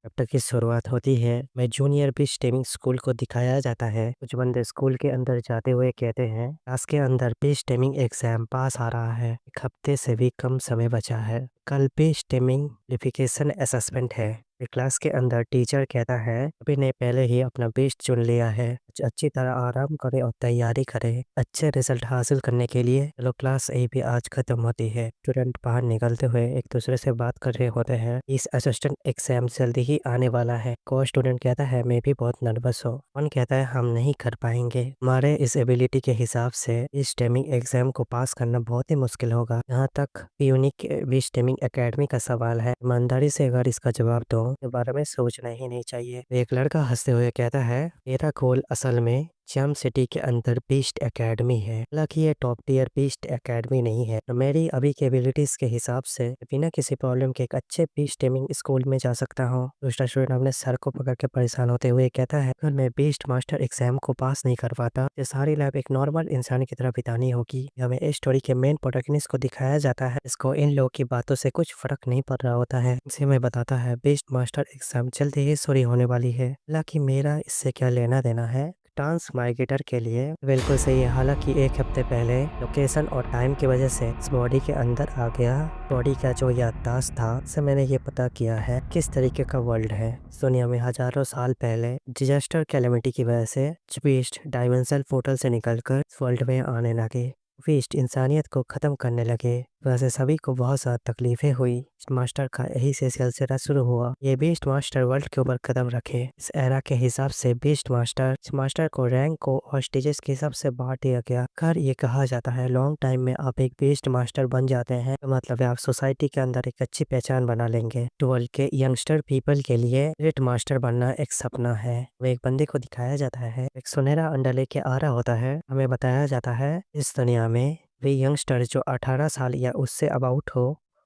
Chapter की शुरुआत होती है मैं जूनियर भी स्टेमिंग स्कूल को दिखाया जाता है। कुछ बंदे स्कूल के अंदर जाते हुए कहते हैं क्लास के अंदर भी स्टेमिंग एग्जाम पास आ रहा है, एक हफ्ते से भी कम समय बचा है, कल भी स्टेमिंग क्वालिफिकेशन असेसमेंट है। फिर क्लास के अंदर टीचर कहता है अभी ने पहले ही अपना बेस्ट चुन लिया है, अच्छी तरह आराम करे और तैयारी करे अच्छे रिजल्ट हासिल करने के लिए। चलो क्लास ए भी आज खत्म होती है। स्टूडेंट बाहर निकलते हुए एक दूसरे से बात कर रहे होते हैं, इस असिस्टेंट एग्जाम जल्दी ही आने वाला है। को स्टूडेंट कहता है मैं भी बहुत नर्वस हूँ। कौन कहता है हम नहीं कर पाएंगे, हमारे इस एबिलिटी के हिसाब से इस स्टेमिंग एग्जाम को पास करना बहुत ही मुश्किल होगा। यहाँ तक यूनिक भी स्टेमिंग एकेडमी का सवाल है, ईमानदारी से अगर इसका जवाब दो के बारे में सोचना ही नहीं चाहिए। एक लड़का हंसते हुए कहता है मेरा गोल असल में जम सिटी के अंदर बीस्ट एकेडमी है, हालांकि ये टॉप टियर बीस्ट एकेडमी नहीं है। तो मेरी अभी के एबिलिटीज के हिसाब से बिना किसी प्रॉब्लम के एक अच्छे बीस्ट स्टेमिंग स्कूल में जा सकता हूँ। दूसरा स्टूडेंट अपने सर को पकड़ के परेशान होते हुए कहता है अगर मैं बीस्ट मास्टर एग्जाम को पास नहीं कर पाता तो सारी लाइफ एक नॉर्मल इंसान की तरह बितानी होगी। हमें इस स्टोरी के मेन प्रोटैगनिस्ट को दिखाया जाता है, इसको इन लोगों की बातों से कुछ फर्क नहीं पड़ रहा होता है। इसे मैं बताता है बेस्ट मास्टर एग्जाम जल्दी ही शुरू होने वाली है, हालांकि मेरा इससे क्या लेना देना है। डांस मार्केटर के लिए बिल्कुल सही है, हालांकि एक हफ्ते पहले लोकेशन और टाइम की वजह से इस बॉडी के अंदर आ गया। बॉडी का जो याददाश्त था से मैंने ये पता किया है किस तरीके का वर्ल्ड है। इस दुनिया में हजारों साल पहले डिजास्टर कैलेमिटी की वजह से बीस्ट डायमेंशनल पोर्टल से निकलकर इस वर्ल्ड में आने लगे। बीस्ट इंसानियत को खत्म करने लगे, वैसे सभी को बहुत ज्यादा तकलीफें हुई। मास्टर का यही से सिलसिला शुरू हुआ। ये बीस्ट मास्टर वर्ल्ड के ऊपर कदम रखे। इस एरा के हिसाब से बीस्ट मास्टर इस मास्टर को रैंक को और स्टेजेस के हिसाब से बांट दिया गया। कर ये कहा जाता है लॉन्ग टाइम में आप एक बीस्ट मास्टर बन जाते हैं तो मतलब आप सोसाइटी के अंदर एक अच्छी पहचान बना लेंगे। वर्ल्ड के यंगस्टर पीपल के लिए ग्रेट मास्टर बनना एक सपना है। वो एक बंदे को दिखाया जाता है एक सुनहरा अंडा लेके आ रहा होता है। हमें बताया जाता है इस दुनिया में वे यंगस्टर जो 18 साल या उससे अबाउट हो,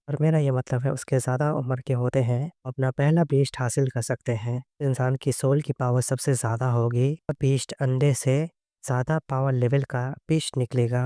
और मेरा ये मतलब है उसके ज़्यादा उम्र के होते हैं, अपना पहला बीस्ट हासिल कर सकते हैं। इंसान की सोल की पावर सबसे ज़्यादा होगी और बीस्ट अंडे से ज़्यादा पावर लेवल का बीस्ट निकलेगा।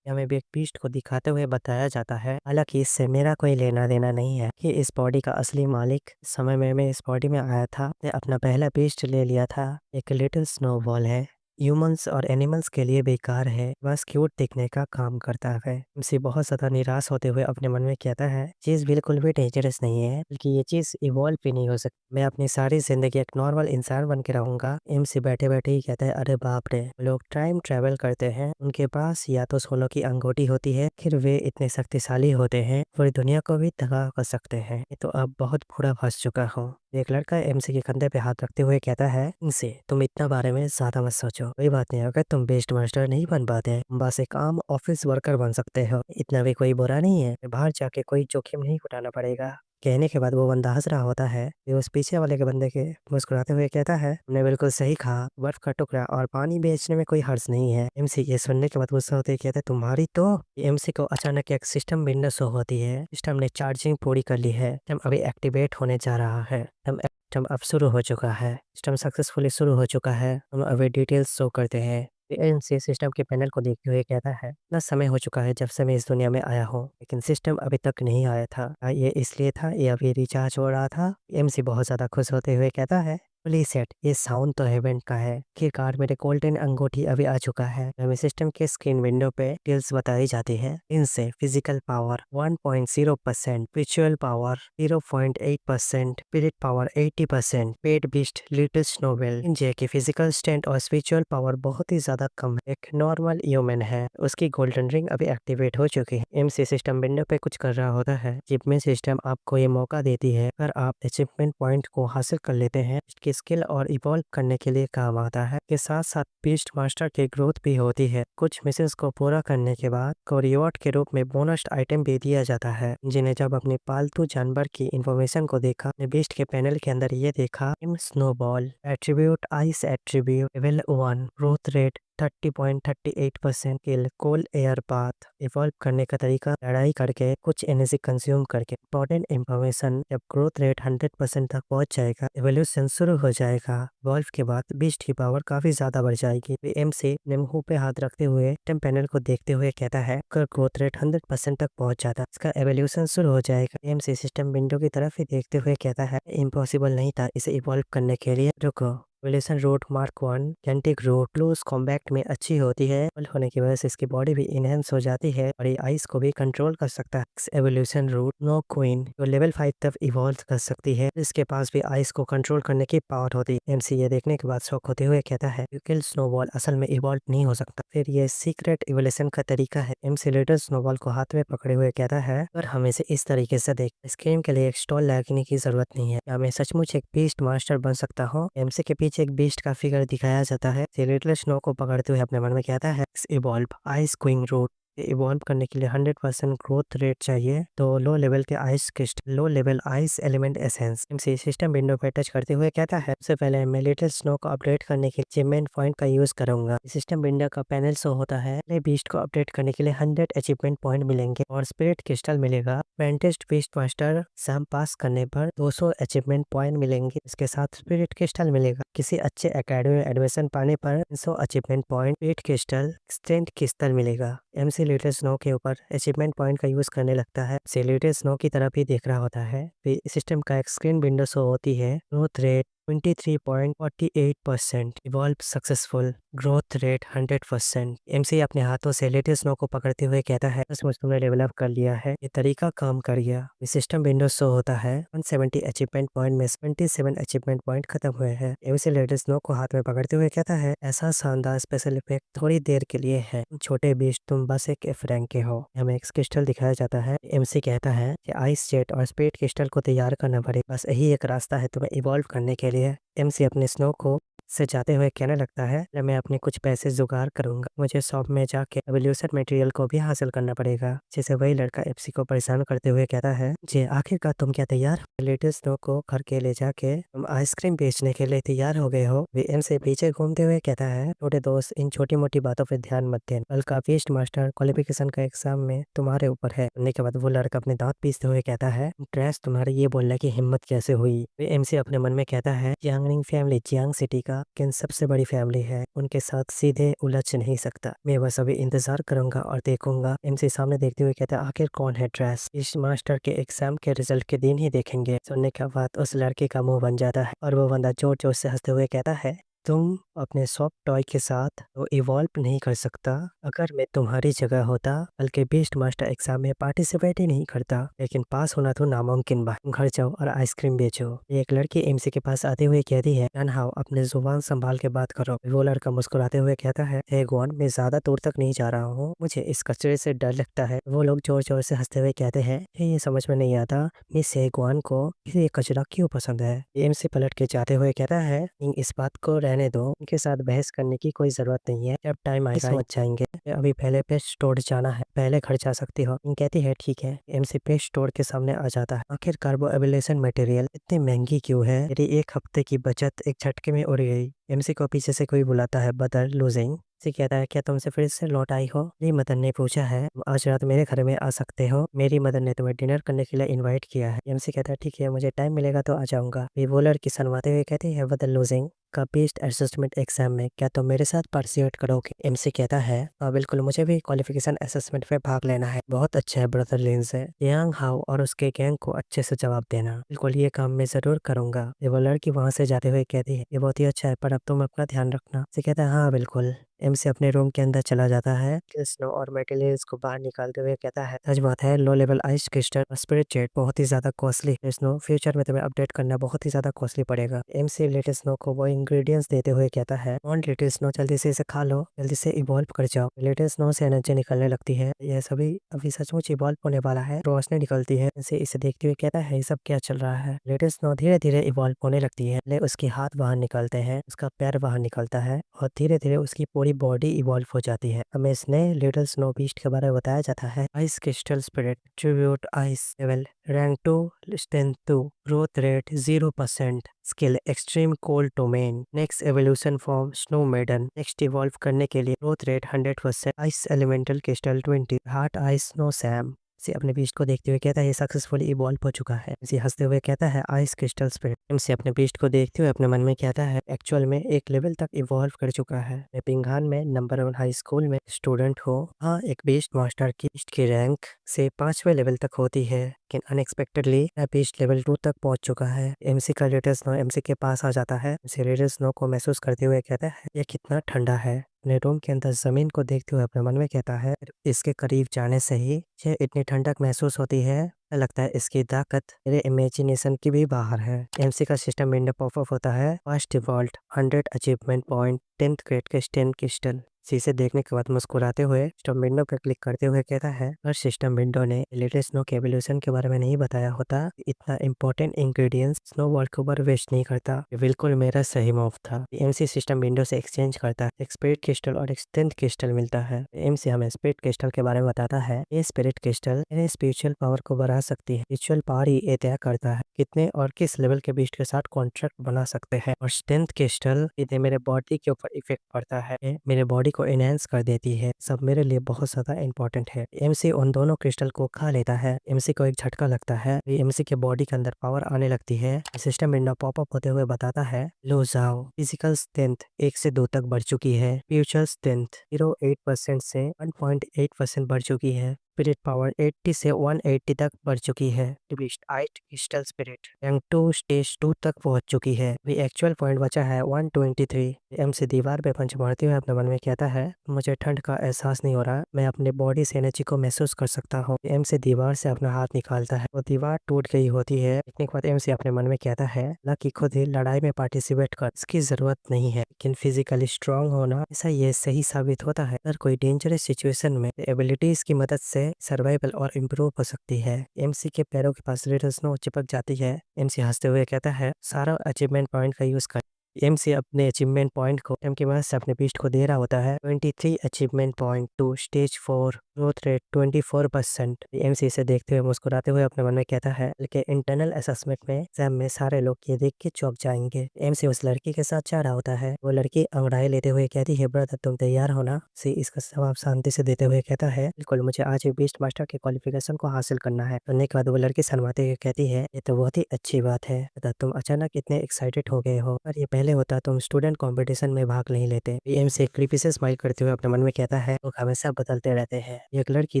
हमें भी एक बीस्ट को दिखाते हुए बताया जाता है, हालांकि इससे मेरा कोई लेना देना नहीं है कि इस बॉडी का असली मालिक समय में मैं इस बॉडी में आया था, मैं अपना पहला बीस्ट ले लिया था। एक लिटिल स्नोबॉल है, ह्यूमंस और एनिमल्स के लिए बेकार है, बस क्यूट दिखने का काम करता है। उनसे बहुत ज्यादा निराश होते हुए अपने मन में कहता है चीज बिल्कुल भी डेंजरस नहीं है, बल्कि ये चीज इवॉल्व भी नहीं हो सकती। मैं अपनी सारी जिंदगी एक नॉर्मल इंसान बन के रहूंगा। एमसी बैठे बैठे ही कहता है अरे बाप रे, लोग टाइम ट्रेवल करते हैं, उनके पास या तो सोने की अंगूठी होती है, फिर वे इतने शक्तिशाली होते हैं पूरी दुनिया को भी तबाह कर सकते हैं। ये तो अब बहुत बुरा फंस चुका हूँ। एक लड़का एमसी के कंधे पे हाथ रखते हुए कहता है इनसे तुम इतना बारे में ज्यादा मत सोचो, कोई बात नहीं, अगर तुम बेस्ट मास्टर नहीं बन पाते बस एक आम ऑफिस वर्कर बन सकते हो, इतना भी कोई बुरा नहीं है, बाहर जाके कोई जोखिम नहीं उठाना पड़ेगा। कहने के बाद वो बंदा हंस रहा होता है। फिर उस पीछे वाले के बंदे के मुस्कुराते हुए कहता है तुमने बिल्कुल सही कहा, बर्फ का टुकड़ा और पानी बेचने में कोई हर्ज नहीं है। एमसी ये सुनने के बाद गुस्सा होते ही कहता है तुम्हारी तो। एमसी को अचानक एक सिस्टम विंडो शो होती है। सिस्टम ने चार्जिंग पूरी कर ली है, सिस्टम अभी एक्टिवेट होने जा रहा है। सिस्टम अब शुरू हो चुका है, सिस्टम सक्सेसफुली शुरू हो चुका है। हम अभी डिटेल्स शो करते हैं। एनसी सिस्टम के पैनल को देखते हुए कहता है इतना समय हो चुका है जब से मैं इस दुनिया में आया हूँ, लेकिन सिस्टम अभी तक नहीं आया था। ये इसलिए था ये अभी रिचार्ज हो रहा था। एमसी बहुत ज्यादा खुश होते हुए कहता है प्लीज सेट, ये साउंड तो हेवन का है, आखिरकार मेरे गोल्डन अंगूठी अभी आ चुका है। हमें सिस्टम के स्क्रीन विंडो पे डिटेल्स बताई जाती है। इनसे physical power 1.0%, spiritual power 0.8%, spirit power 80%, पेट बिस्ट लिटिल स्नोबेल। इंजे की फिजिकल स्ट्रेंथ और स्पिरिचुअल पावर बहुत ही ज्यादा कम है। एक नॉर्मल ह्यूमन है, उसकी गोल्डन रिंग अभी एक्टिवेट हो चुकी है। एमसी सिस्टम विंडो पे कुछ कर रहा होता है। अचीवमेंट सिस्टम आपको ये मौका देती है, अगर आप अचीवमेंट पॉइंट को हासिल कर लेते हैं इसकी स्किल और इवॉल्व करने के लिए काम आता है। के साथ साथ बीस्ट मास्टर की ग्रोथ भी होती है। कुछ मिशंस को पूरा करने के बाद को रिवॉर्ड के रूप में बोनस आइटम भी दिया जाता है। जिन्हें जब अपने पालतू जानवर की इंफॉर्मेशन को देखा, बीस्ट के पैनल के अंदर ये देखा snowball attribute, ice attribute, level 1 growth rate, 30.38% किल, कोल्ड एयर बाथ, इवॉल्व करने का तरीका, लड़ाई करके, कुछ एनर्जी कंज्यूम करके। इंपॉर्टेंट इंफॉर्मेशन, जब ग्रोथ रेट 100% तक पहुंच जाएगा, एवोल्यूशन शुरू हो जाएगा। इवॉल्व के बाद बीस्ट की पावर काफी ज्यादा बढ़ जाएगी। एम से अपने मुंह पे हाथ रखते हुए टेम पैनल को देखते हुए कहता है, अगर ग्रोथ रेट 100% तक पहुंच जाता, इसका एवोल्यूशन शुरू हो जाएगा। एम से सिस्टम विंडो की तरफ ही देखते हुए कहता है, इम्पॉसिबल नहीं था इसे इवॉल्व करने के लिए, रुको। Evolution root mark 1, genetic root close combat में अच्छी होती है। इवॉल्व होने की वजह से इसकी बॉडी भी इनहेंस हो जाती है और ये आइस को भी कंट्रोल कर सकता है। एवोल्यूशन रूट नो क्वीन, जो लेवल 5 तक इवॉल्व कर सकती है, इसके पास भी आइस को कंट्रोल करने की पावर होती है। एमसी ये देखने के बाद शौक होते हुए कहता है, क्योंकि स्नोबॉल असल में इवॉल्व नहीं हो सकता। फिर ये सीक्रेट इवोल्यूशन का तरीका है। एमसी लेटर स्नोबॉल को हाथ में पकड़े हुए कहता है, और हमें से इस तरीके से देख, इस गेम के लिए एक स्टॉल लगने की जरूरत नहीं है। क्या मैं सचमुच एक बीस्ट मास्टर बन सकता हूँ? एमसी के पीछे एक बीस्ट का फिगर दिखाया जाता है। लेटर स्नो को पकड़ते हुए अपने मन में कहता है, evolve ice queen root, evolve करने के लिए 100% ग्रोथ रेट चाहिए, तो लो लेवल के ice crystal, low level ice element essence. MC system window पे टच करते हुए कहता है, सबसे पहले मैं लिटिल स्नो को अपडेट करने के लिए अचीवमेंट पॉइंट का यूज करूंगा। सिस्टम विंडो का पैनल शो होता है। बीस्ट को अपडेट करने के लिए 100 अचीवमेंट पॉइंट मिलेंगे और स्पिरिट क्रिस्टल मिलेगा। पेंटेस्ट बीस्ट मास्टर एग्जाम पास करने पर 200 अचीवमेंट पॉइंट मिलेंगे। इसके साथ स्पिरिट क्रिस्टल मिलेगा। किसी अच्छे एकेडमी में एडमिशन पाने पर 300 achievement point, spirit crystal, strength crystal मिलेगा। एमसी लिटिल स्नो के ऊपर अचीवमेंट पॉइंट का यूज करने लगता है। से लिटिल स्नो की तरफ ही देख रहा होता है। फिर सिस्टम का एक स्क्रीन विंडो शो होती है। Growth rate 23.48%, evolve successful, growth rate 100%। MC अपने हाथों से लिटिल स्नो को पकड़ते हुए कहता है, सचमुच तुमने डेवलप कर लिया है, ये तरीका काम कर गया। सिस्टम विंडो शो होता है। 170 अचीवमेंट पॉइंट में 27 अचीवमेंट पॉइंट खत्म हुए हैं। एमसी लिटिल स्नो को हाथ में पकड़ते हुए कहता है, ऐसा शानदार स्पेशल इफेक्ट थोड़ी देर के लिए है, छोटे बीस्ट तुम बस एक एफ रैंक के हो। हमें एक क्रिस्टल दिखाया जाता है। एमसी कहता है कि आइस जेट और स्पीड क्रिस्टल को तैयार करना पड़ेगा, बस यही एक रास्ता है तुम्हें इवॉल्व करने के लिए। एमसी अपने स्नो को से जाते हुए कहने लगता है, मैं अपने कुछ पैसे जुगाड़ करूंगा, मुझे शॉप में जाके एवोल्यूशन मटेरियल को भी हासिल करना पड़ेगा। जिसे वही लड़का एफसी को परेशान करते हुए कहता है, जी आखिरकार तुम क्या तैयार? लेटेस्ट स्नो को घर के ले जाके तुम आइसक्रीम बेचने के लिए तैयार हो गए हो? वे एम से पीछे घूमते हुए कहता है, छोटे दोस्त इन छोटी मोटी बातों पर ध्यान मत देना, कल का फीस्ट मास्टर क्वालिफिकेशन का एग्जाम में तुम्हारे ऊपर है। सुनने के बाद वो लड़का अपने दांत पीसते हुए कहता है, ट्रेस तुम्हारे ये बोलने की हिम्मत कैसे हुई? वे एम से अपने मन में कहता है, जियांगनिंग फैमिली जियांग सिटी का किन सबसे बड़ी फैमिली है, उनके साथ सीधे उलझ नहीं सकता। मैं बस अभी इंतजार करूंगा और देखूंगा। एमसी सामने देखते हुए कहता है, आखिर कौन है ट्रेस? इस मास्टर के एग्जाम के रिजल्ट के दिन ही देखेंगे। सुनने के बाद उस लड़के का मुंह बन जाता है और वो बंदा जोर जोर से हंसते हुए कहता है, तुम अपने सॉफ्ट टॉय के साथ तो इवॉल्व नहीं कर सकता। अगर मैं तुम्हारी जगह होता, बल्कि बीस्ट मास्टर एग्जाम में पार्टिसिपेट ही नहीं करता, लेकिन पास होना तो नामुमकिन बा। तुम घर जाओ और आइसक्रीम बेचो। एक लड़की एमसी के पास आते हुए कहती है, ननहाओ अपने जुबान संभाल के बात करो। वो लड़का मुस्कुराते हुए कहता है, हे गुआन, मैं ज्यादा दूर तक नहीं जा रहा हूँ, मुझे इस कचरे से डर लगता है। वो लोग जोर जोर से हंसते हुए कहते हैं, ये समझ में नहीं आता मिस हेगुआन को ये कचरा क्यों पसंद है। एमसी पलट के जाते हुए कहता है, इस बात को रहने दो, उनके साथ बहस करने की कोई जरूरत नहीं है, जब टाइम आएगा समझ जाएंगे। अभी पहले पेस्ट स्टोर जाना है, पहले घर जा सकती हो। कहती है ठीक है। एमसी पेस्ट स्टोर के सामने आ जाता है। आखिर कार्बो एबिलेशन मटेरियल इतनी महंगी क्यों है? मेरी एक हफ्ते की बचत एक झटके में उड़ गई। एमसी को पीछे से कोई बुलाता है, बदर लूजिंग से कहता है, क्या तुमसे फिर से लौट आई हो? मेरी मदर ने पूछा है, आज रात मेरे घर में आ सकते हो, मेरी मदर ने तुम्हें डिनर करने के लिए इनवाइट किया है। एमसी कहता है ठीक है, मुझे टाइम मिलेगा तो आ जाऊंगा। वो लड़की शर्माते हुए कहती है, बदर लूजिंग का बेस्ट असेसमेंट एग्जाम में क्या तुम मेरे साथ पार्टिसिपेट करोगे? एमसी कहता है, हाँ बिल्कुल, मुझे भी क्वालिफिकेशन असेसमेंट में भाग लेना है। बहुत अच्छा है ब्रदर लिन से, यांग हाउ और उसके गैंग को अच्छे से जवाब देना। बिल्कुल, ये काम मैं जरूर करूंगा। वो लड़की वहां से जाते हुए कहती है, ये बहुत ही अच्छा है, पर अब तुम अपना ध्यान रखना। कहता है, हाँ बिल्कुल। एमसी अपने रूम के अंदर चला जाता है। स्नो और मेटेलियस को बाहर निकालते हुए कहता है, सच बात है, लो लेवल आइस क्रिस्टल और स्पिरिट जेट बहुत ही ज्यादा कॉस्टली है। स्नो, फ्यूचर में तुम्हें अपडेट करना बहुत ही ज्यादा कॉस्टली पड़ेगा। एमसी लेटेस्ट स्नो को वो इंग्रेडिएंट्स देते हुए कहता है, ऑन लेटेस्ट स्नो, जल्दी से इसे खा लो, जल्दी से इवॉल्व कर जाओ। लेटेस्ट स्नो से एनर्जी निकलने लगती है। यह सभी अभी सचमुच इवॉल्व होने वाला है। रोशनी निकलती है। इसे देखते हुए कहता है, ये सब क्या चल रहा है? लेटेस्ट स्नो धीरे धीरे इवॉल्व होने लगती है। उसके हाथ बाहर निकलते हैं, उसका पैर बाहर निकलता है और धीरे धीरे उसकी पूरी बॉडी इवॉल्व हो जाती है। हमें इसने लिटिल स्नो बीस्ट के बारे में बताया जाता है। Ice crystal spirit tribute ice level rank 2, strength 2, growth rate 0%, skill extreme cold domain, next evolution form snow maiden, next evolve करने के लिए growth rate 100%, ice elemental crystal 20, heart ice snow सैम से अपने बीस्ट को देखते हुए कहता है ये सक्सेसफुली इवॉल्व हो चुका है। इसे हंसते हुए कहता है आइस क्रिस्टल स्पिरिट। इनसे अपने बीस्ट को देखते हुए अपने मन में कहता है एक्चुअल में एक लेवल तक इवॉल्व कर चुका है। मैं पिंघान में नंबर 1 हाई स्कूल में स्टूडेंट हो। हाँ, एक बीस्ट मास्टर की बीस्ट की रैंक से 5वें लेवल तक होती है, लेकिन अनएक्सपेक्टेडली बीस्ट लेवल 2 तक पहुंच चुका है। एमसी का रेडियस स्नो एमसी के पास आ जाता है। एमसी रेडियस स्नो को महसूस करते हुए कहता है ये कितना ठंडा है। अपने रूम के अंदर जमीन को देखते हुए अपने मन में कहता है इसके करीब जाने से ही मुझे इतनी ठंडक महसूस होती है, लगता है इसकी ताकत मेरे इमेजिनेशन की भी बाहर है। एमसी का सिस्टम विंडो पॉपअप होता है। First default 100 achievement point 10th grade के स्टेन क्रिस्टल। इसे देखने के बाद मुस्कुराते हुए सिस्टम विंडो पर क्लिक करते हुए कहता है और सिस्टम विंडो ने लेटेस्ट स्नो के एवोल्यूशन के बारे में नहीं बताया होता, इतना इंपॉर्टेंट इंग्रेडिएंट्स स्नो वर्ल्ड के ऊपर वेस्ट नहीं करता। ये बिल्कुल मेरा सही मूव था। एमसी सिस्टम विंडो से एक्सचेंज करता है। एक स्पिरिट क्रिस्टल और एक स्ट्रेंथ क्रिस्टल मिलता है। एमसी हमें स्पिरिट क्रिस्टल के बारे में बताता है ये स्पिरिट क्रिस्टल मेरे स्पिरिचुअल पावर को बढ़ा सकती है। स्पिरिचुअल पावर ही ये तय करता है कितने और किस लेवल के बीस्ट के साथ कॉन्ट्रैक्ट बना सकते हैं। और स्ट्रेंथ क्रिस्टल इतने मेरे बॉडी के ऊपर इफेक्ट पड़ता है, मेरे बॉडी को एनहेंस कर देती है। सब मेरे लिए बहुत ज्यादा इंपॉर्टेंट है। एमसी उन दोनों क्रिस्टल को खा लेता है। एमसी को एक झटका लगता है, एमसी के बॉडी के अंदर पावर आने लगती है। सिस्टम विंडो पॉपअप होते हुए बताता है लो जाओ फिजिकल स्ट्रेंथ 1 से 2 तक बढ़ चुकी है। स्पिरिचुअल स्ट्रेंथ 0.8% से 1.8% बढ़ चुकी है। स्पिरिट पावर 80 से 180 तक बढ़ चुकी है। बीस्ट आइट क्रिस्टल स्पिरिट रैंक 2 स्टेज 2 तक पहुंच चुकी है। अभी एक्चुअल पॉइंट बचा है 123। एम से दीवार पे पंच मारते हुए अपने मन में कहता है मुझे ठंड का एहसास नहीं हो रहा, मैं अपने बॉडी से एनर्जी को महसूस कर सकता हूँ। एम से दीवार से अपना हाथ निकालता है और दीवार टूट गई होती है। इतने के बाद एम से अपने मन में कहता है कि खुद ही लड़ाई में पार्टिसिपेट कर इसकी जरूरत नहीं है, लेकिन फिजिकली स्ट्रांग होना ऐसा ये सही साबित होता है। अगर कोई डेंजरस सिचुएशन में एबिलिटीज की मदद से सर्वाइवल और इम्प्रूव हो सकती है। एमसी के पैरों के पास रेड स्नो चिपक जाती है। एमसी हंसते हुए कहता है सारा अचीवमेंट पॉइंट का यूज कर। एमसी अपने अचीवमेंट पॉइंट को एम के बाद से अपने बीस्ट को दे रहा होता है। 23 achievement point two stage 4 growth rate 24%। MC इसे देखते हुए मुस्कुराते हुए अपने मन में कहता है कि इंटरनल असेसमेंट में एग्जाम में सारे लोग ये देख के चौंक जाएंगे। एमसी उस लड़की के साथ जा रहा होता है। वो लड़की अंगड़ाई लेते हुए कहती है ब्रदर तुम तैयार हो ना। सी इसका जवाब शांति से देते हुए कहता है बिल्कुल, मुझे आज एक बीस्ट मास्टर के क्वालिफिकेशन को हासिल करना है। सुनने के बाद वो लड़की शर्माते हुए कहती है ये तो बहुत ही अच्छी बात है, तुम अचानक इतने एक्साइटेड हो गए हो, और ये पहले होता तुम स्टूडेंट कंपटीशन में भाग नहीं लेते। एम से क्रीपी से स्माइल करते हुए अपने मन में कहता है लोग हमेशा बदलते रहते हैं। एक लड़की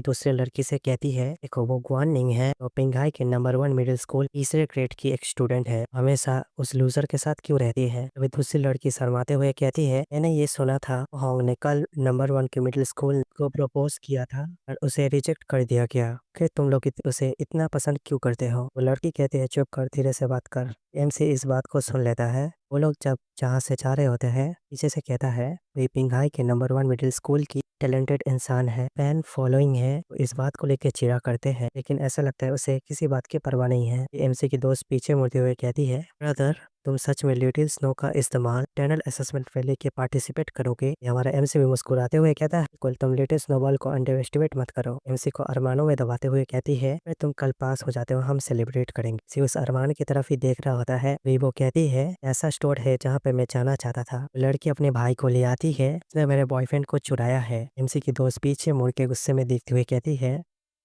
दूसरे लड़की से कहती है देखो वो गुआन निंग है, वो पिंघाई के नंबर 1 मिडिल स्कूल तीसरे ग्रेड की एक स्टूडेंट है, हमेशा उस लूजर के साथ क्यों रहती है। अभी दूसरी लड़की शर्माते हुए कहती है मैंने ये सुना था होंग ने कल नंबर 1 के मिडिल स्कूल को प्रपोज किया था और उसे रिजेक्ट कर दिया गया, कि तुम लोग उसे इतना पसंद क्यों करते हो। वो लड़की कहती है चुप कर, धीरे से बात कर। एम से इस बात को सुन लेता है। वो लोग जब जहाँ से जा रहे होते हैं पीछे से कहता है वे पिंघाई के नंबर 1 मिडिल स्कूल की टैलेंटेड इंसान है, फैन फॉलोइंग है। वो इस बात को लेकर चिढ़ा करते हैं, लेकिन ऐसा लगता है उसे किसी बात की परवाह नहीं है। एमसी की दोस्त पीछे मुड़ते हुए कहती है ब्रदर तुम सच में लिटिल स्नो का इस्तेमाल टनल असेसमेंट में लेके पार्टिसिपेट करोगे। ये हमारा एमसी भी मुस्कुराते हुए कहता है बिल्कुल, तुम लिटिल स्नोबॉल को अंडर एस्टिमेट मत करो। एमसी को अरमानों में दबाते हुए कहती है अगर तुम कल पास हो जाते हो हम सेलिब्रेट करेंगे। सी उस अरमान की तरफ ही देख रहा होता है। वो कहती है ऐसा स्टोर है जहाँ पे मैं जाना चाहता था। लड़की अपने भाई को ले आती है, उसने मेरे बॉयफ्रेंड को चुराया है। एमसी की दोस्त पीछे मुड़ के गुस्से में देखते हुए कहती है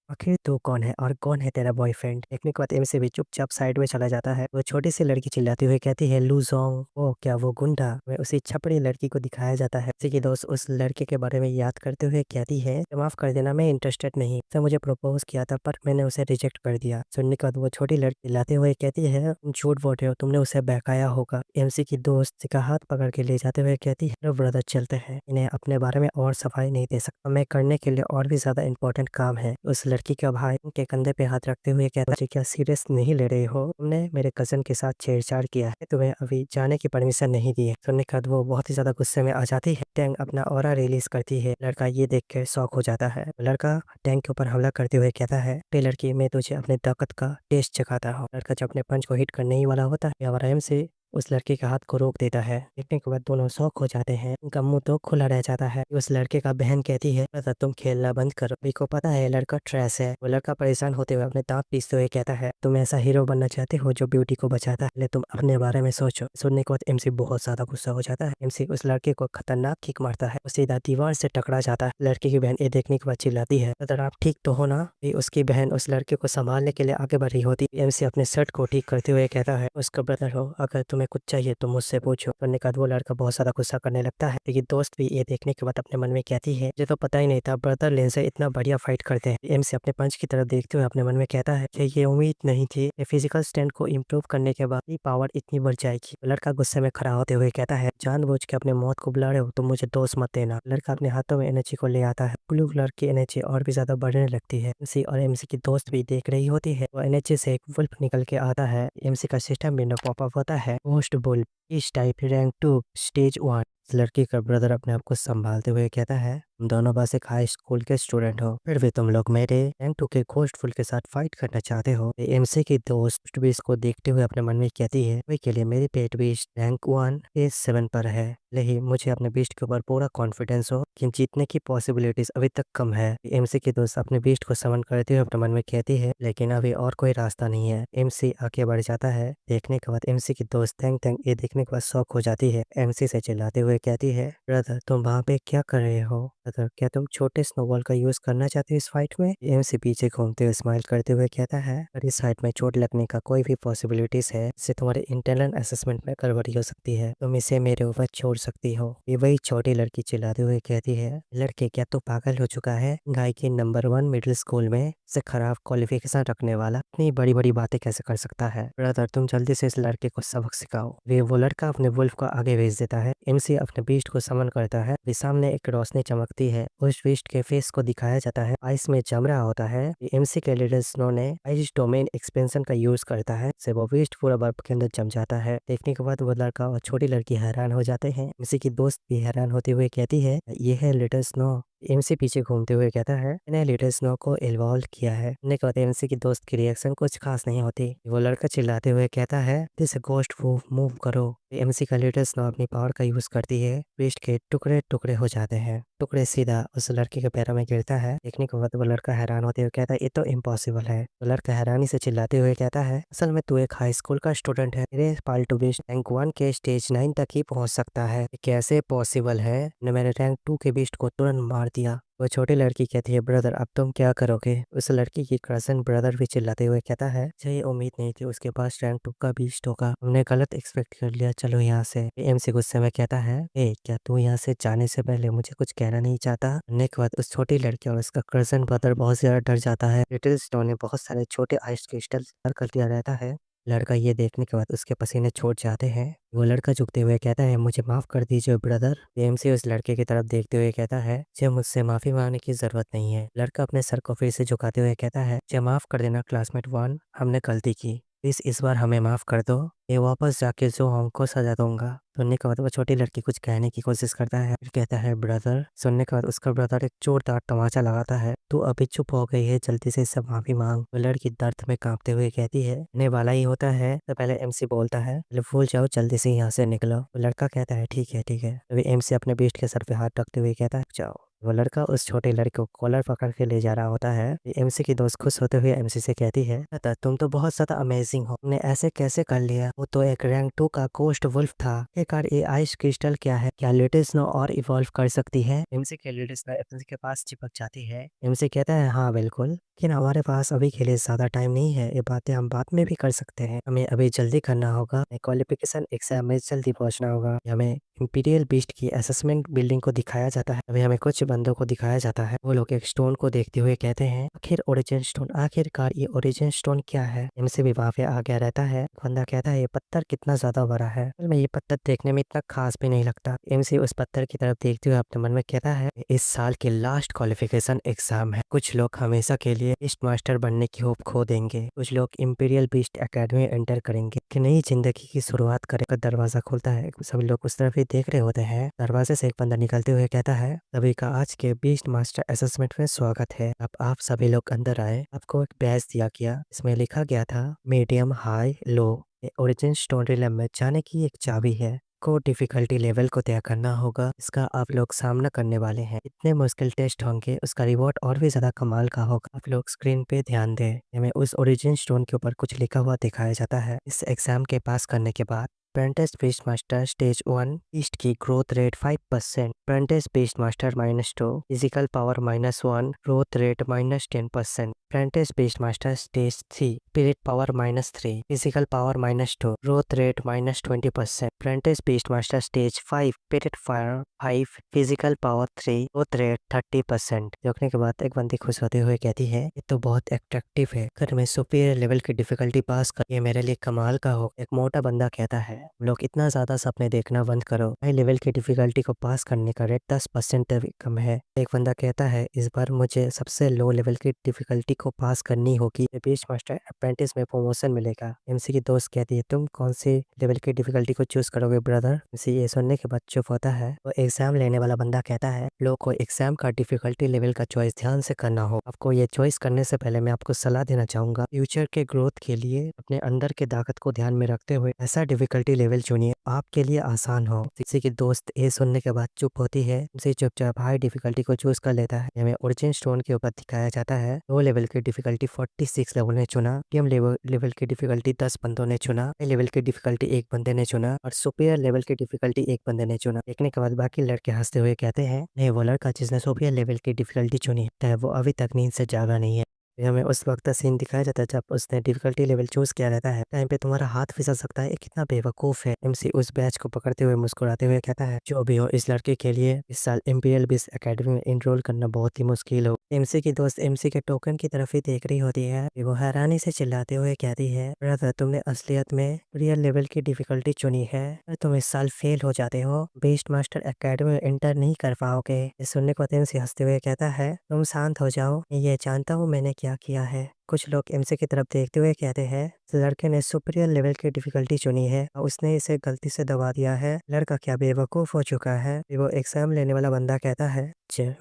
आखिर तू कौन है और कौन है तेरा बॉयफ्रेंड। देखने के बाद एमसी भी चुपचाप साइड में चला जाता है। वो छोटी सी लड़की चिल्लाती हुई कहती है लूजोंग, ओ क्या वो गुंडा। मैं उसी छपड़ी लड़की को दिखाया जाता है। उसी की दोस्त उस लड़के के बारे में याद करते हुए कहती है माफ कर देना, मैं इंटरेस्टेड नहीं, उसने मुझे प्रपोज किया था पर मैंने उसे रिजेक्ट कर दिया। सुनने के बाद वो छोटी लड़की चिल्लाते हुए कहती है तुम झूठ बोल रहे हो, तुमने उसे बहकाया होगा। एमसी की दोस्त का हाथ पकड़ के ले जाते हुए कहती है ब्रदर चलते हैं, इन्हें अपने बारे में और सफाई नहीं दे सकता, मैं करने के लिए और भी ज्यादा इंपॉर्टेंट काम है। उस लड़की का भाई उनके कंधे पे हाथ रखते हुए कहता है क्या सीरियस नहीं ले रहे हो, तुमने मेरे कजन के साथ छेड़छाड़ किया है, तुम्हें अभी जाने की परमिशन नहीं दी है। सुनने के बाद वो बहुत ही ज्यादा गुस्से में आ जाती है। टैंक अपना ऑरा रिलीज करती है। लड़का ये देख के शॉक हो जाता है। लड़का टैंक के ऊपर हमला करते हुए कहता है लड़की मैं तुझे अपने ताकत का टेस्ट चखाता हूँ। लड़का जब अपने पंच को हिट करने ही वाला होता है हमारा एम से उस लड़के के हाथ को रोक देता है। देखने के बाद दोनों शॉक हो जाते हैं। उनका मुंह तो खुला रह जाता है। उस लड़के का बहन कहती है, "ब्रदर तुम खेलना बंद करो, मेरे को पता है लड़का ट्रैश है।" वो लड़का परेशान होते हुए अपने दांत पीसते हुए कहता है, "तुम ऐसा हीरो बनना चाहते हो जो ब्यूटी को बचाता है, पहले तुम अपने बारे में सोचो।" सुनने के बाद एमसी बहुत ज्यादा गुस्सा हो जाता है। एमसी उस लड़के को खतरनाक किक मारता है, वो सीधा दीवार से टकरा जाता है। लड़के की बहन ये देखने के बाद चिल्लाती है, "ब्रदर आप ठीक तो हो ना?" फिर उसकी बहन उस लड़के को संभालने के लिए आगे बढ़ रही होती। एमसी अपने शर्ट को ठीक करते हुए कहता है, "उसका ब्रदर हो, अगर तुम्हें कुछ चाहिए तो मुझसे पूछो।" सुनने के बाद वो लड़का बहुत ज्यादा गुस्सा करने लगता है। लेकिन दोस्त भी ये देखने के बाद अपने मन में कहती है, "मुझे तो पता ही नहीं था ब्रदर लेंस इतना बढ़िया फाइट करते हैं।" एमसी अपने पंच की तरफ देखते हुए अपने मन में कहता है, "मुझे ये उम्मीद नहीं थी कि फिजिकल स्ट्रेंथ को इम्प्रूव करने के बाद ये पावर इतनी बढ़ जाएगी।" लड़का गुस्से में खड़ा होते हुए कहता है, "जानबूझ के अपने मौत को बुला रहे हो तो मुझे दोष मत देना।" लड़का अपने हाथों में एनर्जी को ले आता है। ब्लू कलर की एनर्जी और भी ज्यादा बढ़ने लगती है। एमसी और एमसी की दोस्त भी देख रही होती है। वो एनर्जी से एक वुल्फ निकल के आता है। एमसी का सिस्टम विंडो पॉपअप होता है। मोस्ट बुल इस टाइप रैंक 2 स्टेज 1। लड़की का ब्रदर अपने आप को संभालते हुए कहता है, "तुम दोनों बस एक हाई स्कूल के स्टूडेंट हो, फिर भी तुम लोग मेरे रैंक 2 के घोस्ट फुल के साथ फाइट करना चाहते हो।" एमसी की दोस्त भी इसको देखते हुए अपने मन में कहती है, "वे के लिए मेरी पेट बीस्ट रैंक 1 फेज 7 पर है, लेकिन मुझे अपने बीस्ट के ऊपर पूरा कॉन्फिडेंस हो कि जीतने की पॉसिबिलिटीज अभी तक कम है।" एमसी की दोस्त अपने बीस्ट को समन करते हुए अपने मन में कहती है, "लेकिन अभी और कोई रास्ता नहीं है।" एमसी आगे बढ़ जाता है। देखने के बाद एमसी की दोस्त थैंक थैंक ये देखने के बाद शॉक हो जाती है। एमसी से चिल्लाते हुए कहती है, "ब्रदर तुम वहाँ पे क्या कर रहे हो? ब्रदर क्या तुम छोटे स्नोबॉल का यूज करना चाहते हो इस फाइट में?" एमसी पीछे घूमते हुए स्माइल करते हुए कहता है, "अगर इस फाइट में चोट लगने का कोई भी पॉसिबिलिटीज है, इससे तुम्हारे इंटरनल असेसमेंट में गड़बड़ी हो सकती है, तुम इसे मेरे ऊपर छोड़ सकती हो।" ये वही छोटी लड़की चिल्लाते हुए कहती है, "लड़के क्या तू पागल हो चुका है? गाय की नंबर 1 मिडिल स्कूल में से खराब क्वालिफिकेशन रखने वाला इतनी बड़ी बड़ी बातें कैसे कर सकता है? ब्रदर तुम जल्दी से इस लड़के को सबक सिखाओ।" वे वो लड़का अपने वुल्फ को आगे भेज देता है। एमसी अपने बीस्ट को समन करता है। वे सामने एक रोशनी चमकती है। उस बीस्ट के फेस को दिखाया जाता है, आइस में जम रहा होता है। एमसी के लीडर स्नो ने आइस डोमेन एक्सपेंशन का यूज करता है, से वो बीस्ट पूरा बर्फ के अंदर जम जाता है। देखने के बाद वो लड़का और छोटी लड़की हैरान हो जाते हैं। एमसी की दोस्त भी हैरान होते हुए कहती है, "ये है लिटिल स्नो।" एमसी पीछे घूमते हुए कहता है, "मैंने लिटिल स्नो को इन्वॉल्व किया है।" कहने के बाद एमसी की दोस्त की रिएक्शन कुछ खास नहीं होती। वो लड़का चिल्लाते हुए कहता है, "दिस गोस्ट मूव करो।" एमसी का लिटिल स्नो अपनी पावर का यूज करती है। बेस्ट के टुकड़े टुकड़े हो जाते हैं। टुकड़े सीधा उस लड़के के पैरों में गिरता है। देखने के बाद वो लड़का हैरान होते हुए कहता है, "ये तो इम्पॉसिबल है।" वो लड़का हैरानी से चिल्लाते हुए कहता है, "असल में तू एक हाई स्कूल का स्टूडेंट है, तेरे पालतू बेस्ट रैंक 1 के स्टेज 9 तक ही पहुंच सकता है, ये कैसे पॉसिबल है? ने मेरे रैंक 2 के बेस्ट को तुरंत मार दिया।" वो छोटी लड़की कहती है, "ब्रदर अब तुम क्या करोगे?" उस लड़की की कजन ब्रदर भी चिल्लाते हुए कहता है, "मुझे ये उम्मीद नहीं थी उसके पास रैंक 2 का बीस्ट होगा, हमने गलत एक्सपेक्ट कर लिया, चलो यहाँ से।" एमसी गुस्से में कहता है, क्या तू यहाँ से जाने से पहले मुझे कुछ कहना नहीं चाहता?" सुनने के बाद उस छोटी लड़की और उसका कजन ब्रदर बहुत ज्यादा डर जाता है। लिटिल स्टोन ने बहुत सारे छोटे आइस क्रिस्टल कर दिया रहता है। लड़का ये देखने के बाद उसके पसीने छूट जाते हैं। वो लड़का झुकते हुए कहता है, "मुझे माफ कर दीजिए ब्रदर।" एमसी उस लड़के की तरफ देखते हुए कहता है, "मुझे मुझसे माफी मांगने की जरूरत नहीं है।" लड़का अपने सर को फिर से झुकाते हुए कहता है, "मुझे माफ कर देना क्लासमेट 1, हमने गलती की, प्लीज इस बार हमें माफ कर दो। ये वापस जाके जो हमको सजा दूंगा।" सुनने के बाद वो छोटी लड़की कुछ कहने की कोशिश करता है, फिर कहता है, "ब्रदर।" सुनने के बाद उसका ब्रदर एक जोरदार तमाचा लगाता है, "तू अभी चुप हो गई है, जल्दी से इससे माफी मांग।" वो लड़की दर्द में कांपते हुए कहती है, "ने वाला ही होता है।" तो पहले एमसी बोलता है, "पहले भूल जाओ, जल्दी से यहाँ से निकलो।" वो लड़का कहता है, "ठीक है ठीक है।" अभी एमसी अपने बीस्ट के सर पे हाथ रखते हुए कहता है, "जाओ।" वो लड़का उस छोटे लड़के को कॉलर पकड़ के ले जा रहा होता है। एमसी की दोस्त खुश होते हुए एमसी से कहती है, तुम तो बहुत ज्यादा अमेजिंग हो, तुमने ऐसे कैसे कर लिया? वो तो एक रैंक 2 का गोस्ट वुल्फ था। आखिरकार ये आइस क्रिस्टल क्या है? क्या लिटिल स्नो और इवॉल्व कर सकती है?" एमसी के लिटिल स्नो एमसी के पास चिपक जाती है। एमसी कहता है, "हाँ बिल्कुल, लेकिन हमारे पास अभी के लिए ज्यादा टाइम नहीं है, ये बातें हम बाद में भी कर सकते हैं। हमें अभी जल्दी करना होगा, क्वालिफिकेशन एग्जाम में जल्दी पहुंचना होगा।" हमें इंपीरियल बीस्ट की असेसमेंट बिल्डिंग को दिखाया जाता है। अभी हमें कुछ बंदों को दिखाया जाता है। वो लोग एक स्टोन को देखते हुए कहते हैं, "आखिर ओरिजिन स्टोन, आखिरकार ये ओरिजिन स्टोन क्या है?" एमसी भी वहाँ पे आ गया रहता है। बंदा कहता है, "ये पत्थर कितना ज्यादा बड़ा है, मैं ये पत्थर देखने में इतना खास भी नहीं लगता।" एमसी उस पत्थर की तरफ देखते हुए अपने मन में कहता है, "इस साल के लास्ट क्वालिफिकेशन एग्जाम है, कुछ लोग हमेशा के लिए बीस्ट मास्टर बनने की होप खो देंगे, कुछ लोग इंपीरियल बीस्ट एकेडमी एंटर करेंगे, कि नई जिंदगी की शुरुआत करे का दरवाजा खुलता है। सभी लोग उस तरफ ही देख रहे होते हैं। दरवाजे से एक बंदा निकलते हुए कहता है, "सभी का आज के बीस्ट मास्टर असेसमेंट में स्वागत है। अब आप सभी लोग अंदर आए। आपको एक बैज दिया गया, इसमें लिखा गया था मीडियम हाई लो। ये ओरिजिन स्टोन रिलम में जाने की एक चाबी है। को डिफिकल्टी लेवल को तय करना होगा, इसका आप लोग सामना करने वाले हैं। इतने मुश्किल टेस्ट होंगे, उसका रिवॉर्ड और भी ज्यादा कमाल का होगा। आप लोग स्क्रीन पे ध्यान दें, हमें उस ओरिजिन स्टोन के ऊपर कुछ लिखा हुआ दिखाया जाता है। इस एग्जाम के पास करने के बाद apprentice beast master stage 1 east की growth rate 5%, apprentice beast master -2 physical power -1 growth rate -10%, apprentice beast master stage 3 spirit power -3 physical power -2 growth rate -20%, apprentice beast master stage 5 spirit fire 5 physical power 3 growth rate 30%। देखने के बाद एक बंदी खुश होते हुए कहती है, ये तो बहुत अट्रैक्टिव है, अगर मैं सुपीरियर लेवल की डिफिकल्टी पास कर ये मेरे लिए कमाल का हो। एक मोटा बंदा कहता है, लोग इतना ज्यादा सपने देखना बंद करो, हाई लेवल की डिफिकल्टी को पास करने का रेट 10% तक कम है। एक बंदा कहता है, इस बार मुझे सबसे लो लेवल की डिफिकल्टी को पास करनी होगी, बीच मास्टर अप्रेंटिस में प्रमोशन मिलेगा। एमसी की दोस्त कहती है, तुम कौन सी लेवल की डिफिकल्टी को चूज करोगे ब्रदर? एमसी ये सुनने के बाद चुप होता है। वो एग्जाम लेने वाला बंदा कहता है, लोग को एग्जाम का डिफिकल्टी लेवल का चॉइस ध्यान से करना हो। आपको ये चॉइस करने से पहले मैं आपको सलाह देना चाहूंगा, फ्यूचर के ग्रोथ के लिए अपने अंदर के ताकत को ध्यान में रखते हुए ऐसा डिफिकल्टी लेवल चुनिए आपके लिए आसान हो। किसी की दोस्त ये सुनने के बाद चुप होती है, उसे चुपचाप हाई डिफिकल्टी को चूज कर लेता है। हमें ओरिजिन स्टोन के ऊपर दिखाया जाता है, लो लेवल की डिफिकल्टी 46 लेवल ने चुना, मीडियम लेवल की डिफिकल्टी 10 बंदों ने चुना, हाई लेवल की डिफिकल्टी एक बंदे ने चुना और सुपीरियर लेवल की डिफिकल्टी एक बंदे ने चुना। देखने के बाद बाकी लड़के हंसते हुए कहते हैं, नहीं वो लड़का जिसने सुपीरियर लेवल की डिफिकल्टी चुनी है वो अभी तक नींद से जागा नहीं है। फिर हमें उस वक्त का सीन दिखाया जाता है जब उसने डिफिकल्टी लेवल चूज किया रहता है। टाइम पे तुम्हारा हाथ फिसल सकता है, ये कितना बेवकूफ है। एमसी उस बैच को पकड़ते हुए मुस्कुराते हुए कहता है, जो भी हो इस लड़के के लिए इस साल इंपीरियल बिस एकेडमी में एनरोल करना बहुत ही मुश्किल हो। एमसी की दोस्त एमसी के टोकन की तरफ ही देख रही होती है। फिर वो हैरानी से चिल्लाते हुए कहती है, ब्रदर तुमने असलियत में रियल लेवल की डिफिकल्टी चुनी है, तुम इस साल फेल हो जाते हो, बेस्ट मास्टर एकेडमी में एंटर नहीं कर पाओगे। ये सुनने को एमसी हंसते हुए कहता है, तुम शांत हो जाओ, ये जानता हूँ मैंने क्या किया है। कुछ लोग एमसी की तरफ देखते हुए कहते हैं, लड़के ने सुपीरियर लेवल की डिफिकल्टी चुनी है और उसने इसे गलती से दबा दिया है, लड़का क्या बेवकूफ हो चुका है। वो एग्जाम लेने वाला बंदा कहता है,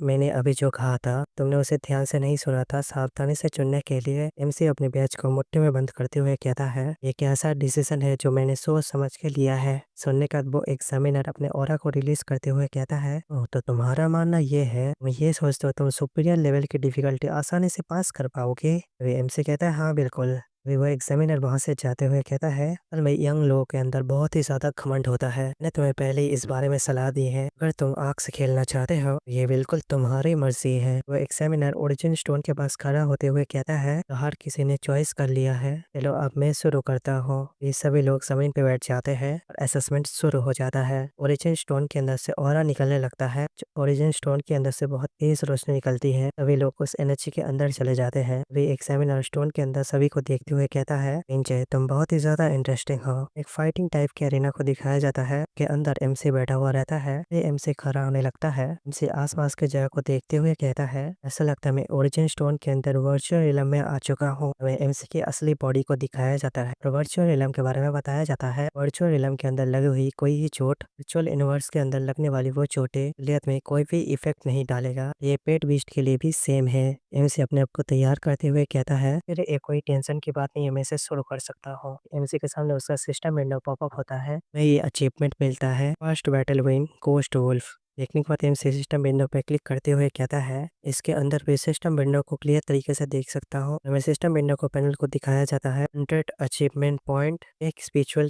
मैंने अभी जो कहा था तुमने उसे ध्यान से नहीं सुना था, सावधानी से चुनने के लिए। एमसी अपने बैच को मुट्ठी में बंद करते हुए कहता है, ये क्या ऐसा डिसीजन है जो मैंने सोच समझ के लिया है। सुनने का वो एग्जामिनर अपने ऑरा को रिलीज करते हुए कहता है, ओह तो तुम्हारा मानना ये है, मैं ये सोचता हूँ तुम सुपीरियर लेवल की डिफिकल्टी आसानी से पास कर पाओगे। एमसी कहता है, हाँ बिल्कुल। वो एग्जामिनर वहां से जाते हुए कहता है, असल में यंग लोगों के अंदर बहुत ही ज्यादा घमंड होता है, मैंने तुम्हें पहले ही इस बारे में सलाह दी है, अगर तुम आग से खेलना चाहते हो ये बिल्कुल तुम्हारी मर्जी है। वो एग्जामिनर ओरिजिन स्टोन के पास खड़ा होते हुए कहता है, तो हर किसी ने चॉइस कर लिया है, चलो अब मैं शुरू करता हूँ। ये सभी लोग जमीन पे बैठ जाते हैं और असेसमेंट शुरू हो जाता है। ओरिजिन स्टोन के अंदर से ऑरा निकलने लगता है, ओरिजिन स्टोन के अंदर से बहुत तेज रोशनी निकलती है। सभी लोग उस एनर्जी के अंदर चले जाते हैं। वे एग्जामिनर स्टोन के अंदर सभी को देखते हुए कहता है, इंजे तुम बहुत ही ज्यादा इंटरेस्टिंग हो। एक फाइटिंग टाइप के अरीना को दिखाया जाता है के अंदर एमसी बैठा हुआ रहता है। ये एमसी खड़ा होने लगता है, एमसी आसपास के जगह को देखते हुए कहता है, ऐसा लगता है मैं ओरिजिन स्टोन के अंदर वर्चुअल रियलम में आ चुका हूँ। हमें एमसी की असली बॉडी को दिखाया जाता है और वर्चुअल रियलम के बारे में बताया जाता है। वर्चुअल रियलम के अंदर लगी हुई कोई ही चोट वर्चुअल यूनिवर्स के अंदर लगने वाली वो चोटें असलियत में कोई भी इफेक्ट नहीं डालेगा। ये पेट बीस्ट के लिए भी सेम है। एमसी अपने आप को तैयार करते हुए कहता है, फिर एक कोई टेंशन की बात नहीं है, मैं इसे शुरू कर सकता हूँ। एमसी के सामने उसका सिस्टम विंडो पॉपअप होता है, मैं ये अचीवमेंट मिलता है, first battle win ghost wolf. देखने के बाद एमसी सिस्टम विंडो पे क्लिक करते हुए कहता है, इसके अंदर भी सिस्टम विंडो को क्लियर तरीके से देख सकता हूँ। हमें सिस्टम विंडो को पैनल को दिखाया जाता है, 100 अचीवमेंट पॉइंट, एक स्पिरिचुअल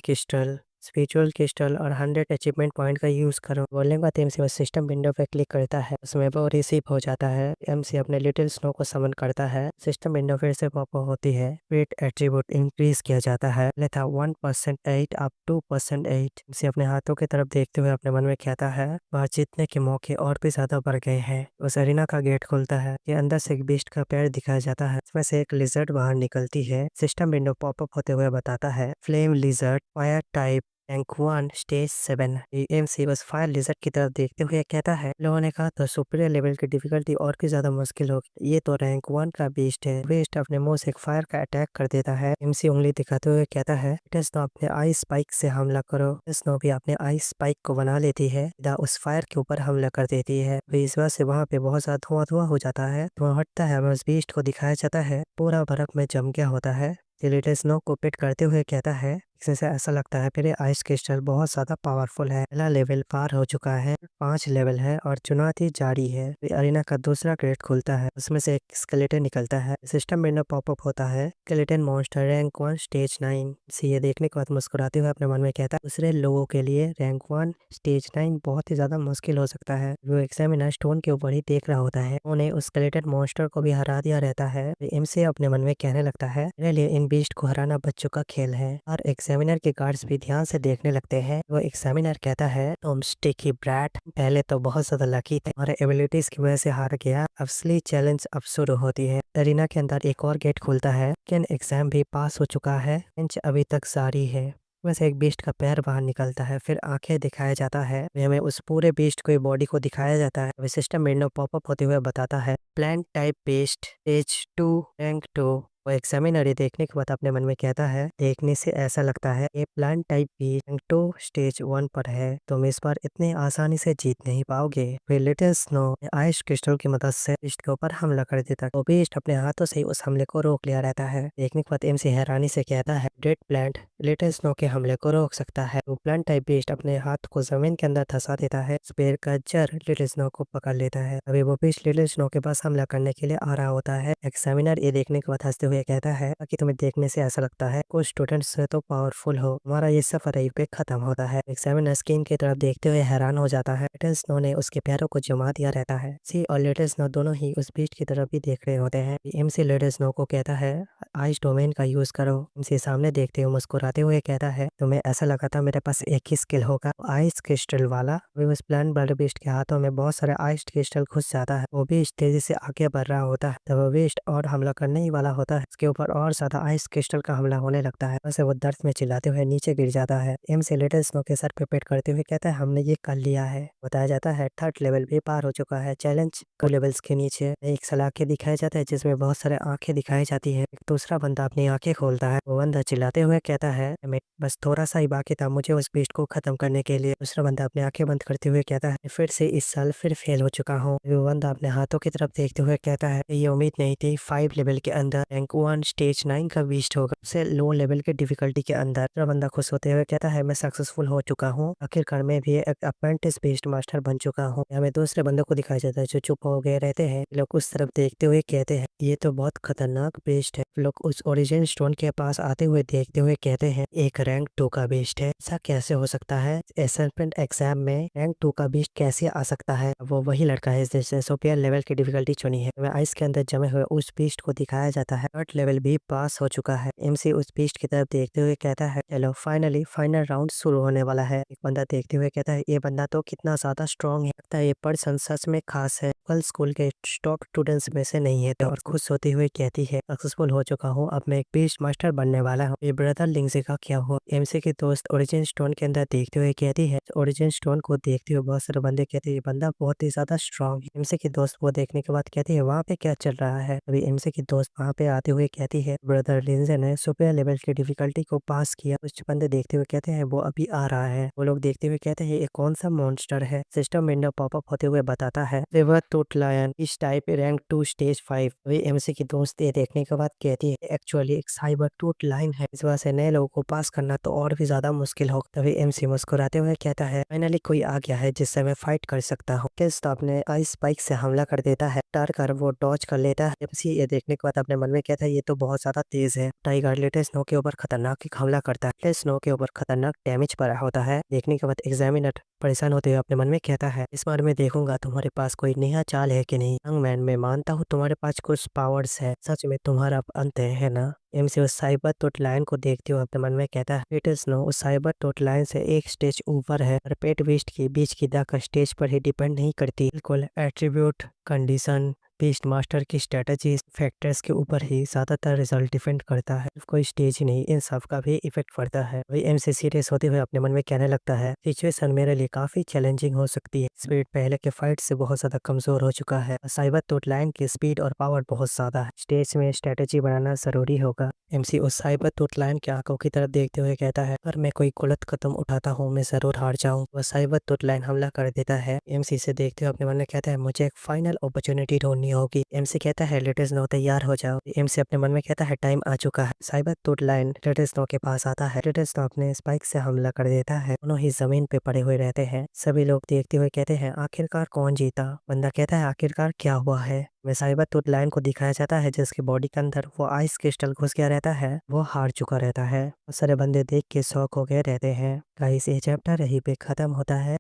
क्रिस्टल और 100 अचीवमेंट पॉइंट का यूज करो। बोलने के बाद एमसी बस सिस्टम विंडो पे क्लिक करता है, उसमें वो रिसीव हो जाता है। एमसी अपने लिटिल स्नो को समन करता है, सिस्टम विंडो फिर से पॉप होती है, वेट एट्रीब्यूट इंक्रीज किया जाता है, लेता 1% 8 अप 2% 8। एमसी अपने हाथों की तरफ देखते हुए अपने मन में कहता है, बाहर जीतने के मौके और भी ज्यादा बढ़ गए हैं। उस अरीना का गेट खुलता है, ये अंदर से एक बीस्ट का पैर दिखाया जाता है, इसमें से एक लिजर्ड बाहर निकलती है। सिस्टम विंडो पॉपअप होते हुए बताता है, flame lizard fire type rank 1 stage 7। MC बस फायर लिजर्ड की तरफ देखते हुए कहता है, लोगों ने कहा तो सुपीरियर लेवल की डिफिकल्टी और भी ज्यादा मुश्किल होगी, ये तो रैंक 1 का बीस्ट है। बीस्ट अपने मुंह से एक फायर का अटैक कर देता है। एमसी उंगली दिखाते हुए कहता है, स्नो अपने आइस स्पाइक से हमला करो। स्नो भी अपने आइस स्पाइक को बना लेती है, सीधा उस फायर के ऊपर हमला कर देती है। इस वजह से वहाँ पे बहुत ज्यादा धुआं धुआं हो जाता है, धुआं हटता है, हमें उस बीस्ट को दिखाया जाता है, पूरा बर्फ में जम गया होता है। स्नो को पिट करते हुए कहता है, देखने से ऐसा लगता है फिर ये आइस क्रिस्टल बहुत ज्यादा पावरफुल है। पहला लेवल पार हो चुका है, 5 लेवल है और चुनौती जारी है। फिर अरीना का दूसरा गेट खुलता है, उसमें से एक स्केलेटन निकलता है। सिस्टम विंडो पॉपअप होता है, स्केलेटन मॉन्स्टर रैंक 1 स्टेज 9। ये देखने के बाद मुस्कुराते हुए अपने मन में कहता है दूसरे लोगों के लिए रैंक 1 स्टेज 9 बहुत ही ज्यादा मुश्किल हो सकता है। वो एग्जामिनर स्टोन के ऊपर ही देख रहा होता है, उन्हें उस स्केलेटन मॉन्स्टर को भी हरा दिया रहता है। एमसी अपने मन में कहने लगता है मेरे लिए इन बीस्ट को हराना बच्चों का खेल है। और एग्जामिनर के गार्ड्स भी ध्यान से देखने लगते हैं। वो एग्जामिनर कहता है तुम स्टिकी ब्रैट पहले तो बहुत ज्यादा लकी थे, हमारे एबिलिटीज की वजह से हार गया, असली चैलेंज अब शुरू होती है। अरीना के अंदर एक और गेट खुलता है, लेकिन एग्जाम भी पास हो चुका है, बेंच अभी तक जारी है। वैसे एक बीस्ट का पैर बाहर निकलता है, फिर आंखें दिखाया जाता है। हमें उस पूरे बीस्ट को बॉडी को दिखाया जाता है। वह सिस्टम विंडो पॉपअप होते हुए बताता है plant type best stage 2 rank 2। वो एग्जामिनर ये देखने के बाद अपने मन में कहता है देखने से ऐसा लगता है ये प्लांट टाइप भी रैंक 2 स्टेज 1 पर है, तुम इस बार इतने आसानी से जीत नहीं पाओगे। फिर लिटिल स्नो आइस क्रिस्टल की मदद से बीस्ट के ऊपर हमला कर देता है। वो बीस्ट अपने हाथों से ही उस हमले को रोक लिया रहता है। देखने के बाद एमसी हैरानी से कहता है डेड प्लांट लिटिल स्नो के हमले को रोक सकता है। वो प्लांट टाइप बीस्ट अपने हाथ को जमीन के अंदर धंसा देता है। स्पेयर का जर लिटिल स्नो को पकड़ लेता है। अभी वो बीस्ट लिटिल स्नो के पास हमला करने के लिए आ रहा होता है। एग्जामिनर ये देखने के बाद हंसते हुए कहता है कि तुम्हें देखने से ऐसा लगता है कुछ स्टूडेंट्स से तो पावरफुल हो, हमारा ये सफर यहीं पे खत्म होता है। एग्जामिनर स्क्रीन की तरफ देखते हुए हैरान हो जाता है। लिटिल स्नो ने उसके पैरों को जमा दिया रहता है। सी और लिटिल स्नो दोनों ही उस बीस्ट की तरफ भी देख रहे होते हैं। एमसी लिटिल स्नो को कहता है आइस डोमेन का यूज करो। एमसी सामने देखते हुए मुस्कुराते हुए कहता है तुम्हें ऐसा लगा था मेरे पास एक ही स्किल होगा आइस क्रिस्टल वाला। अभी उस प्लांट ब्लड बीस्ट के हाथों में बहुत सारे आइस क्रिस्टल घुस जाता है। वो बीस्ट तेजी से आगे बढ़ रहा होता है, तब वो बीस्ट और हमला करने ही वाला होता है। उसके ऊपर और ज्यादा आइस क्रिस्टल का हमला होने लगता है। वैसे वो दर्द में चिल्लाते हुए नीचे गिर जाता है। एमसी लिटिल स्नो के सर पे पेट करते हुए कहता है हमने ये कर लिया है। बताया जाता है थर्ड लेवल भी पार हो चुका है। चैलेंज को लेवल्स के नीचे एक सलाखे दिखाया जाता है जिसमें बहुत सारे आंखें दिखाई जाती है। एक दूसरा बंदा अपनी आंखें खोलता है। वो बंदा चिल्लाते हुए कहता है मैं बस थोड़ा सा ही बाकी था मुझे उस बीस्ट को खत्म करने के लिए। दूसरा बंदा अपनी आंखें बंद करते हुए कहता है फिर से इस साल फिर फेल हो चुका हूँ। वो बंदा अपने हाथों की तरफ देखते हुए कहता है ये उम्मीद नहीं थी 5 लेवल के अंदर रैंक 1 स्टेज 9 का बीस्ट होगा, उससे लो लेवल के डिफिकल्टी के अंदर। दूसरा बंदा खुश होते हुए कहता है मैं सक्सेसफुल हो चुका हूँ, आखिरकार मैं भी एक अप्रेंटिस बेस्ड मास्टर बन चुका हूँ। हमें दूसरे बंदों को दिखाया जाता है जो चुप हो गए रहते हैं। लोग उस तरफ देखते हुए कहते हैं ये तो बहुत खतरनाक बेस्ट है। लोग उस ओरिजिन स्टोन के पास आते हुए देखते हुए कहते हैं एक रैंक 2 का बेस्ट है, ऐसा कैसे हो सकता है, असेसमेंट एग्जाम में रैंक 2 का बेस्ट कैसे आ सकता है। वो वही लड़का है जिसने सुपर लेवल की डिफिकल्टी चुनी है। वह आइस के अंदर जमे हुए उस बेस्ट को दिखाया जाता है। थर्ड लेवल भी पास हो चुका है। एमसी उस बेस्ट की तरफ देखते हुए कहता है चलो फाइनली फाइनल राउंड शुरू होने वाला है। एक बंदा देखते हुए कहता है ये बंदा तो कितना ज्यादा स्ट्रॉन्ग है, लगता है ये पर्सन सच में खास है, कल स्कूल के टॉप स्टूडेंट्स में से नहीं है। तो और खुश होते हुए कहती है सक्सेसफुल हो चुका हूँ, अब मैं एक बेस्ट मास्टर बनने वाला हूँ। ये ब्रदर लिंगजे का क्या हुआ। एमसी के दोस्त ओरिजिन स्टोन के अंदर देखते हुए कहती है। ओरिजिन स्टोन को देखते हुए बहुत सारे बंदे कहते हैं ये बंदा बहुत ही ज्यादा स्ट्रॉन्ग है। एमसी के दोस्त वो देखने के बाद कहती है वहाँ पे क्या चल रहा है। अभी एमसी की दोस्त वहाँ पे आते हुए कहती है ब्रदर लिंजे ने सुपर लेवल की डिफिकल्टी को पास किया। कुछ बंदे देखते हुए कहते हैं वो अभी आ रहा है। वो लोग देखते हुए कहते हैं ये कौन सा मॉन्स्टर है। सिस्टम विंडो पॉपअप होते हुए बताता है रिवर टूट लायन इस टाइप रैंक 2 स्टेज 5। वही एमसी की दोस्त ये देखने के बाद कहती है एक्चुअली एक साइबर टूट लाइन है, इस वजह से नए लोगों को पास करना तो और भी ज्यादा मुश्किल हो। तभी एमसी मुस्कुराते हुए कहता है फाइनली कोई आ गया है जिससे मैं फाइट कर सकता हूँ। किस अपने आइस बाइक से हमला कर देता है, डर कर वो डॉज कर लेता है। एमसी ये देखने के बाद अपने मन में कहता है ये तो बहुत ज्यादा तेज है। टाइगर लिटिल स्नो के ऊपर खतरनाक हमला करता है। लिटिल स्नो के ऊपर खतरनाक डैमेज पड़ा होता है। देखने के बाद एग्जामिनर परेशान होते हुए अपने मन में कहता है इस बार मैं देखूंगा तुम्हारे पास कोई नया चाल है कि नहीं। यंग मैन मैं मानता हूँ तुम्हारे पास कुछ पावर्स है, सच में तुम्हारा अंत है ना। एमसी उस साइबर टोट लाइन को देखते हुए अपने मन में कहता है लिटिल स्नो उस साइबर टोट लाइन से एक स्टेज ऊपर है और पेट वेस्ट के बीच की दाका स्टेज पर ही डिपेंड नहीं करती, बिल्कुल एट्रीब्यूट कंडीशन बीस्ट मास्टर की स्ट्रेटजी फैक्टर्स के ऊपर ही ज्यादातर रिजल्ट डिपेंड करता है, कोई स्टेज ही नहीं इन सब का भी इफेक्ट पड़ता है। वही एमसी सीरियस होते हुए अपने मन में कहने लगता है सिचुएशन मेरे लिए काफी चैलेंजिंग हो सकती है। स्पीड पहले के फाइट से बहुत ज्यादा कमजोर हो चुका है। साइबर टोट लाइन की स्पीड और पावर बहुत ज्यादा है, स्टेज में स्ट्रेटेजी बनाना जरूरी होगा। एमसी उस साइबर टोट लाइन की आंखों की तरफ देखते हुए कहता है अगर मैं कोई गलत कदम उठाता हूँ मैं जरूर हार जाऊँ। वह साइबर टोट लाइन हमला कर देता है। एमसी से देखते हुए अपने मन में कहता है मुझे एक फाइनल अपॉर्चुनिटी ढूंढनी होगी। एमसी कहता है लेट अस नो, तैयार हो जाओ। एमसी अपने मन में कहता है टाइम आ चुका है। साइबर टूट लाइन लेट अस नो के पास आता है। लेट अस नो अपने स्पाइक से हमला कर देता है। दोनों ही जमीन पे पड़े हुए रहते हैं। सभी लोग देखते हुए कहते हैं आखिरकार कौन जीता। बंदा कहता है आखिरकार क्या हुआ है। वे साइबर टूट लाइन को दिखाया जाता है जिसकी बॉडी के अंदर वो आइस क्रिस्टल घुस गया रहता है। वो हार चुका रहता है। बहुत सारे बंदे देख के शॉक हो गए रहते हैं। गाइस ये चैप्टर यहीं पे खत्म होता है।